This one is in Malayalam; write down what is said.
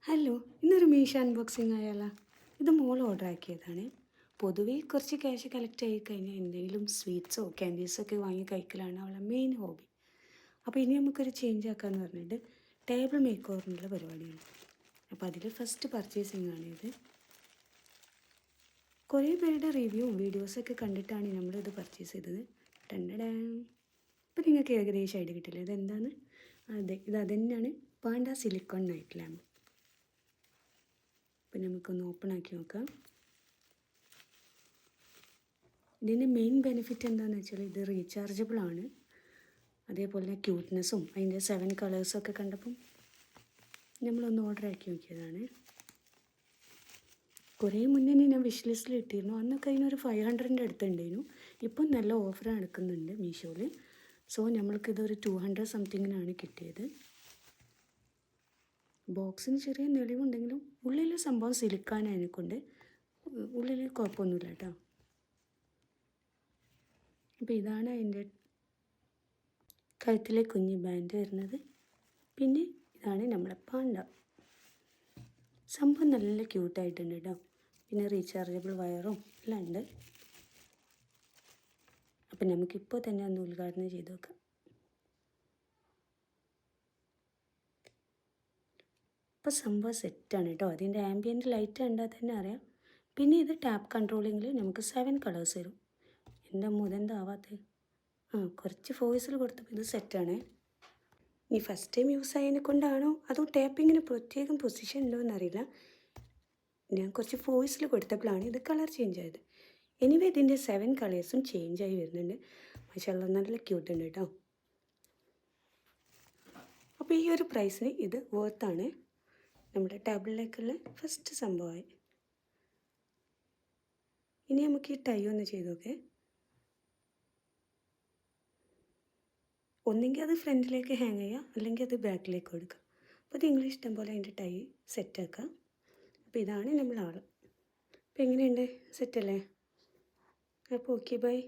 ഹലോ, ഇന്നൊരു മീഷോ അൺബോക്സിങ് ആയാലോ? ഇത് മോൾ ഓർഡർ ആക്കിയതാണ്. പൊതുവേ കുറച്ച് ക്യാഷ് കളക്ട് ആയി കഴിഞ്ഞാൽ എന്തെങ്കിലും സ്വീറ്റ്സോ ക്യാൻഡീസോ ഒക്കെ വാങ്ങി കഴിക്കലാണ് അവളെ മെയിൻ ഹോബി. അപ്പോൾ ഇനി നമുക്കൊരു ചേഞ്ച് ആക്കാമെന്ന് പറഞ്ഞിട്ട് ടേബിൾ മേക്ക് ഓവറിനുള്ള പരിപാടിയാണ്. അപ്പോൾ അതിൽ ഫസ്റ്റ് പർച്ചേസിങ് ആണിത്. കുറേ പേരുടെ റിവ്യൂവും വീഡിയോസൊക്കെ കണ്ടിട്ടാണ് നമ്മളിത് പർച്ചേസ് ചെയ്തത്. അപ്പോൾ നിങ്ങൾക്ക് ഏകദേശം ഐഡിയ കിട്ടില്ല ഇതെന്താണ്? അതെ, ഇത് തന്നെയാണ് പാണ്ട സിലിക്കോൺ നൈറ്റ് ലാമ്പ്. അപ്പം നമുക്കൊന്ന് ഓപ്പൺ ആക്കി നോക്കാം. ഇതിൻ്റെ മെയിൻ ബെനിഫിറ്റ് എന്താണെന്ന് വെച്ചാൽ ഇത് റീചാർജബിൾ ആണ്. അതേപോലെ തന്നെ ക്യൂട്ട്നെസ്സും അതിൻ്റെ 7 കളേഴ്സൊക്കെ കണ്ടപ്പം നമ്മളൊന്ന് ഓർഡർ ആക്കി നോക്കിയതാണ്. കുറേ മുന്നേ ഞാൻ വിഷ് ലിസ്റ്റിൽ ഇട്ടിരുന്നു. അന്നൊക്കെ അതിനൊരു 500ൻ്റെ അടുത്തുണ്ടായിരുന്നു. ഇപ്പം നല്ല ഓഫർ നടക്കുന്നുണ്ട് മീഷോയിൽ. സോ നമ്മൾക്കിതൊരു 200 സംതിങ്ങിനാണ് കിട്ടിയത്. ബോക്സിന് ചെറിയ നെളിവുണ്ടെങ്കിലും ഉള്ളിൽ സംഭവം സിലിക്കാനായതിനെ കൊണ്ട് ഉള്ളിൽ കുഴപ്പമൊന്നുമില്ല കേട്ടോ. അപ്പോൾ ഇതാണ് അതിൻ്റെ കഴുത്തിലെ കുഞ്ഞ് ബാൻഡ് വരുന്നത്. പിന്നെ ഇതാണ് നമ്മളെ പാണ്ട. സംഭവം നല്ല ക്യൂട്ടായിട്ടുണ്ട് കേട്ടോ. പിന്നെ റീചാർജബിൾ വയറും എല്ലാം ഉണ്ട്. അപ്പം നമുക്കിപ്പോൾ തന്നെ ഒന്ന് ഉദ്ഘാടനം ചെയ്ത് നോക്കാം. ഇപ്പോൾ സംഭവം സെറ്റാണ് കേട്ടോ. അതിൻ്റെ ആംബിയൻ്റ് ലൈറ്റ് കണ്ടാൽ തന്നെ അറിയാം. പിന്നെ ഇത് ടാപ്പ് കൺട്രോളിങ്ങിൽ നമുക്ക് 7 കളേഴ്സ് വരും. എൻ്റെ മുതെന്താവാത്തത്? കുറച്ച് ഫോഴ്സിൽ കൊടുത്തപ്പോൾ ഇത് സെറ്റാണ്. ഇനി ഫസ്റ്റ് ടൈം യൂസ് ആയതിനെ കൊണ്ടാണോ അതോ ടാപ്പിങ്ങിന് പ്രത്യേകം പൊസിഷൻ ഉണ്ടോ എന്നറിയില്ല. ഞാൻ കുറച്ച് ഫോഴ്സിൽ കൊടുത്തപ്പോഴാണ് ഇത് കളർ ചേഞ്ച് ആയത്. എനിവേ ഇതിൻ്റെ 7 കളേഴ്സും ചേഞ്ചായി വരുന്നുണ്ട്. മാഷാഅല്ലാഹ് നല്ല ക്യൂട്ടുണ്ട് കേട്ടോ. അപ്പോൾ ഈ ഒരു പ്രൈസിന് ഇത് വർത്താണ്. നമ്മുടെ ടേബിളിലേക്കുള്ള ഫസ്റ്റ് സംഭവമായി. ഇനി നമുക്ക് ഈ ടൈ ഒന്ന് ചെയ്ത് നോക്കേ. ഒന്നെങ്കിൽ അത് ഫ്രണ്ടിലേക്ക് ഹാങ് ചെയ്യുക, അല്ലെങ്കിൽ അത് ബാക്കിലേക്ക് കൊടുക്കുക. അപ്പോൾ അത് ഇംഗ്ലീഷ് ഇഷ്ടം പോലെ അതിൻ്റെ ടൈ സെറ്റാക്കുക. അപ്പോൾ ഇതാണ് നമ്മൾ ആൾ. അപ്പോൾ എങ്ങനെയുണ്ട്? സെറ്റല്ലേ? അപ്പോൾ ഓക്കെ, ബൈ.